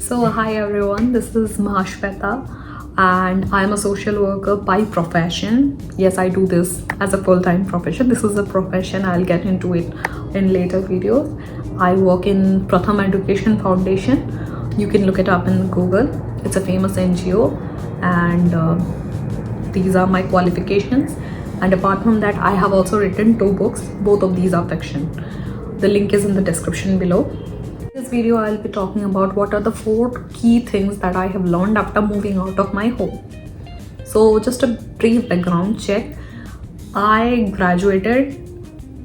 So, hi everyone, this is Mahashweta, and I'm a social worker by profession. Yes, I do this as a full time profession. This is a profession, I'll get into it in later videos. I work in Pratham Education Foundation. You can look it up in Google, it's a famous NGO, and these are my qualifications. And apart from that, I have also written 2 books, both of these are fiction. The link is in the description below. In this video, I'll be talking about what are the 4 key things that I have learned after moving out of my home. So, just a brief background check. I graduated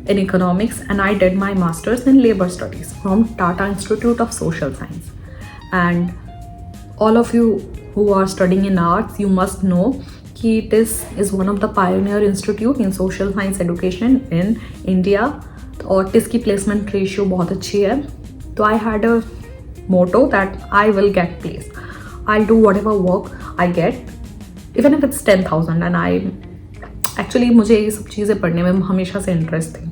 in economics and I did my master's in labor studies from Tata Institute of Social Science. And all of you who are studying in arts, you must know that this is one of the pioneer institute in social science education in India. और इसकी placement ratio बहुत अच्छी है. तो I had a motto that I will get place. I do whatever work I get, even if it's 10,000. And I actually मुझे ये सब चीज़ें पढ़ने में हमेशा से इंटरेस्ट थी.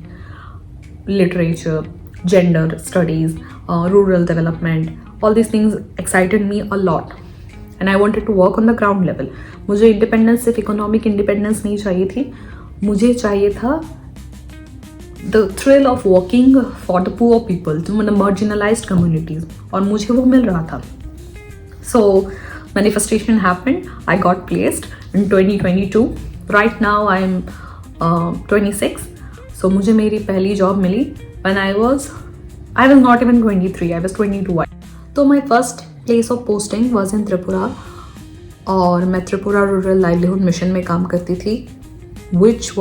Literature, gender studies, rural development, all this things excited me a lot and I wanted to work on the ground level. मुझे इंडिपेंडेंस, सिर्फ इकोनॉमिक इंडिपेंडेंस नहीं चाहिए थी, मुझे चाहिए था the thrill of working for the poor people, the marginalized communities, और मुझे वो मिल रहा था. So manifestation happened. I got placed in 2022. Right now I am 26. So मुझे मेरी पहली जॉब मिली when I was not even 23. I was 22. तो my first place of posting was in Tripura, और मैं त्रिपुरा रूरल लाइवलीहुड मिशन में काम करती थी, which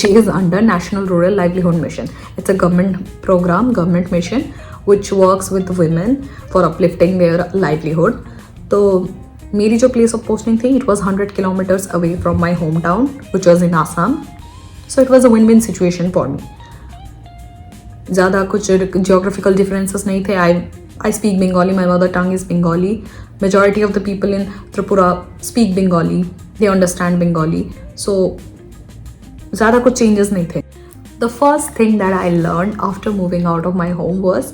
is under National Rural Livelihood Mission. It's a government program, government mission, which works with women for uplifting their livelihood. तो मेरी जो place of posting थी, it was 100 kilometers away from my hometown, which was in Assam. So it was a win-win situation for me. ज़्यादा कुछ geographical differences नहीं थे. I speak Bengali, my mother tongue is Bengali. Majority of the people in Tripura speak Bengali. They understand Bengali. So ज़्यादा कुछ changes नहीं थे. The first thing that I learn after moving out of my home was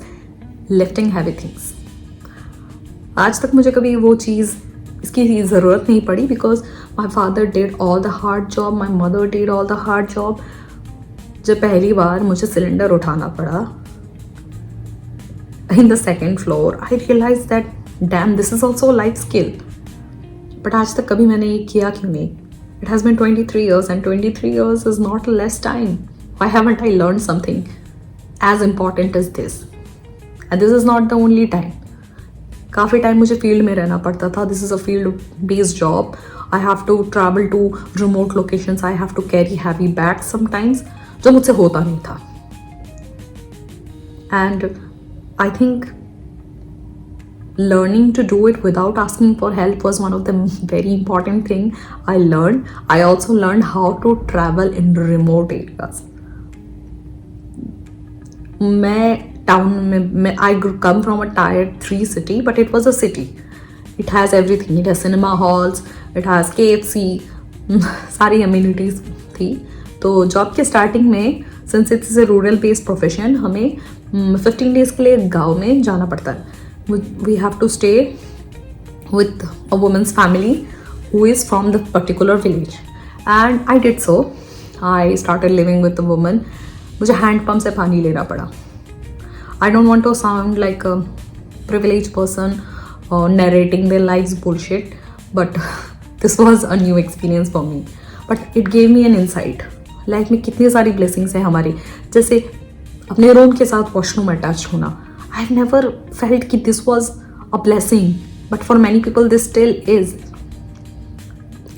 lifting heavy things. आज तक मुझे कभी वो चीज़, इसकी ज़रूरत नहीं पड़ी, because my father did all the hard job, my mother did all the hard job. जब पहली बार मुझे सिलेंडर उठाना पड़ा in the second floor, I realise that damn, this is also life skill. But आज तक कभी मैंने ये किया क्यों नहीं? It has been 23 years, and 23 years is not less time. Why haven't I learned something as important as this? And this is not the only time. काफ़ी time मुझे फील्ड में रहना पड़ता था. This is a field based job. I have to travel to remote locations. I have to carry heavy bags sometimes, जो मुझसे होता नहीं था. And I think learning to do it without asking for help was one of the very important thing I learned. I also learned how to travel in remote areas. I come from a tier 3 city, but it was a city. It has everything. It has cinema halls, it has KFC, सारी amenities थी. तो job के starting में, since it is a rural based profession, हमें 15 days के लिए गाँव में जाना पड़ता है. We have to stay with a woman's family who is from the particular village, and I did so. I started living with a woman. मुझे hand pump से पानी लेना पड़ा. I don't want to sound like a privileged person narrating their life's bullshit, but this was a new experience for me. But it gave me an insight. Life में कितनी सारी blessings हैं हमारी, जैसे अपने रूम के साथ वॉशरूम अटैच होना. I've never felt that this was a blessing, but for many people this still is.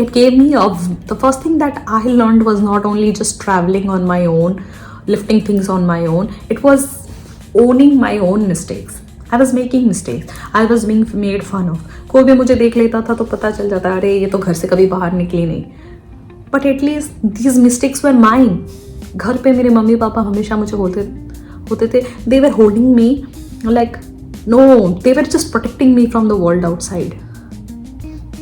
It gave me the first thing that I learned was not only just traveling on my own, lifting things on my own, it was owning my own mistakes. I was making mistakes. I was being made fun of. कोई भी मुझे देख लेता था तो पता चल जाता, अरे ये तो घर से कभी बाहर निकली नहीं. But at least these mistakes were mine. घर पे मेरे मम्मी पापा हमेशा मुझे होते थे, they were holding me like, no, they were just protecting me from the world outside.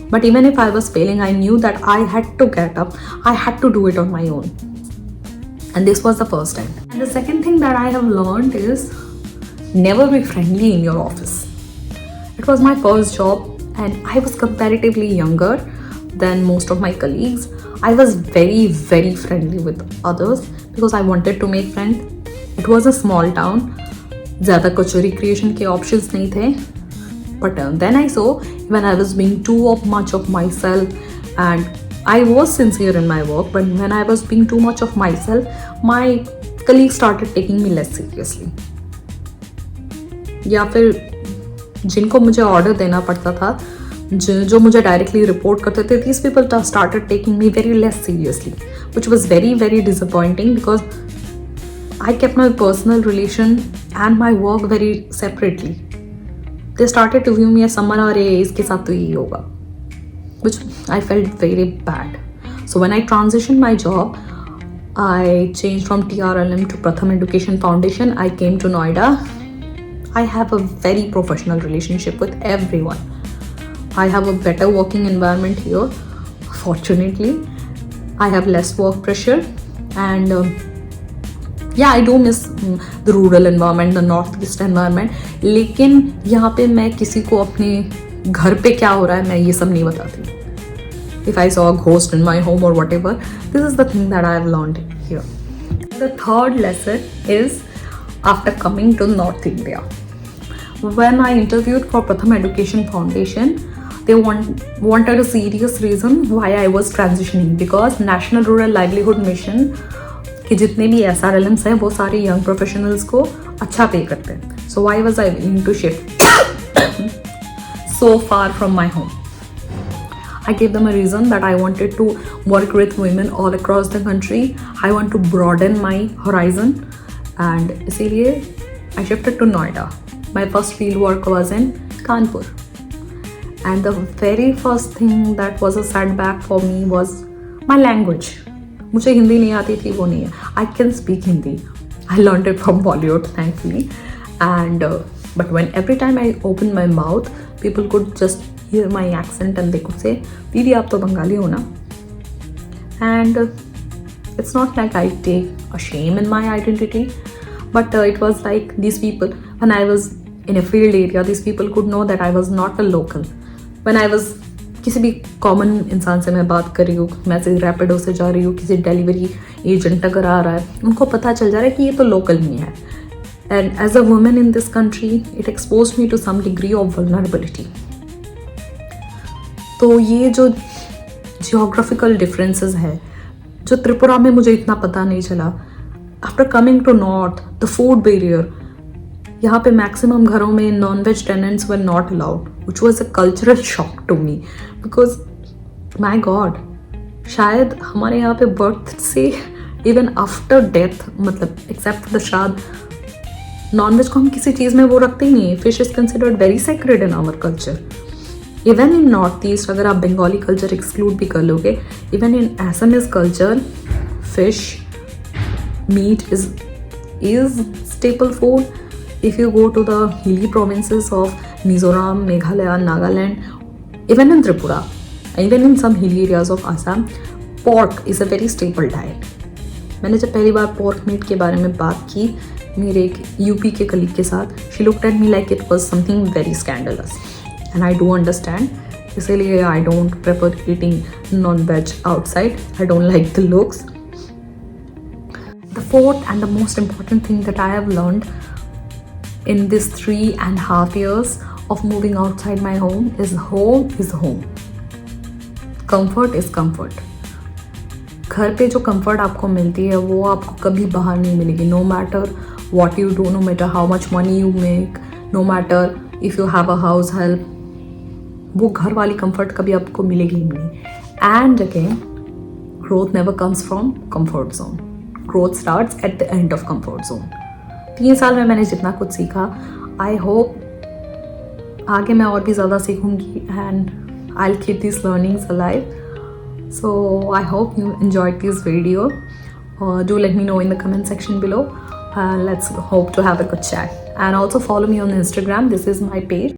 But even if I was failing, I knew that I had to get up. I had to do it on my own. And this was the first time. And the second thing that I have learned is never be friendly in your office. It was my first job and I was comparatively younger than most of my colleagues. I was very, very friendly with others because I wanted to make friends. It was a small town. ज़्यादा कचौरी creation के options नहीं थे. But then I saw when I was being too much of myself, and I was sincere in my work, but when I was being too much of myself, my colleagues started taking me less seriously. या फिर जिनको मुझे order देना पड़ता था, जो मुझे directly report करते थे, these people started taking me very less seriously, which was very, very disappointing because I kept my personal relation and my work very separately. They started to view me as someone, अरे इसके साथ तो यही होगा, which I felt very bad. So when I transitioned my job, I changed from TRLM to Pratham Education Foundation. I came to Noida. I have a very professional relationship with everyone. I have a better working environment here. Fortunately, I have less work pressure, and yeah, I do miss the rural environment, the northeast environment. लेकिन यहाँ पे मैं किसी को अपने घर पे क्या हो रहा है मैं ये सब नहीं बताती. If I saw a ghost in my home or whatever, this is the thing that I have learned here. The third lesson is after coming to North India. When I interviewed for Pratham Education Foundation, they wanted a serious reason why I was transitioning, because National Rural Livelihood Mission कि जितने भी SRLMs हैं वो सारे young professionals को अच्छा पे करते हैं. So why was I willing to shift so far from my home? I gave them a reason that I wanted to work with women all across the country. I want to broaden my horizon, and इसीलिए I shifted to Noida. My first field work was in Kanpur. And the very first thing that was a setback for me was my language. मुझे हिंदी नहीं आती थी, वो नहीं है. I can speak Hindi. I learned it from Bollywood, thankfully. And but when every time I opened my mouth, people could just hear my accent and they could say, "दीदी आप तो बंगाली हो ना?" And it's not like I take a shame in my identity, but it was like these people, when I was in a field area, these people could know that I was not a local. When I was किसी भी common इंसान से मैं बात कर रही हूँ, मैं से रैपिडो से जा रही हूँ, किसी डिलीवरी एजेंट अगर आ रहा है, उनको पता चल जा रहा है कि ये तो लोकल नहीं है. And as a women in this country it expose me to some degree of vulnerability. तो ये जो जियोग्राफिकल डिफरेंसेस है, जो त्रिपुरा में मुझे इतना पता नहीं चला, after coming to north, the food barrier, यहाँ पे मैक्सिमम घरों में non veg tenants were not allowed, which was a cultural shock to me, because my god, शायद हमारे यहाँ पे बर्थ से इवन आफ्टर डेथ, मतलब except the shraddh, non veg को हम किसी चीज़ में वो रखते ही नहीं है. Fish is considered very sacred in our culture. Even in north east, अगर आप बंगाली कल्चर एक्सक्लूड भी कर लोगे, even in Assamese culture, fish, meat is staple food. If you go to the hilly provinces of Mizoram, Meghalaya, Nagaland, even in Tripura, even in some hilly areas of Assam, pork is a very staple diet. मैंने जब पहली बार pork meat के बारे में बात की मेरे एक यूपी के कलीग के साथ, she looked at me like it was something very scandalous, and I do understand. इसीलिए I don't prefer eating non-veg outside. I don't like the looks. The fourth and the most important thing that I have learned in this 3.5 years of moving outside my home is home. Comfort is comfort. घर पे जो comfort आपको मिलती है वो आपको कभी बाहर नहीं मिलेगी. No matter what you do, no matter how much money you make, no matter if you have a house help, वो घर वाली comfort कभी आपको मिलेगी ही नहीं. And again, growth never comes from comfort zone. Growth starts at the end of comfort zone. 3 साल में मैंने जितना कुछ सीखा, आई होप आगे मैं और भी ज़्यादा सीखूंगी, and I will keep this learnings alive. So I hope you enjoyed this video. Do let me know in the comment section below. Let's hope to have a good chat, and also follow me on Instagram. This is my page.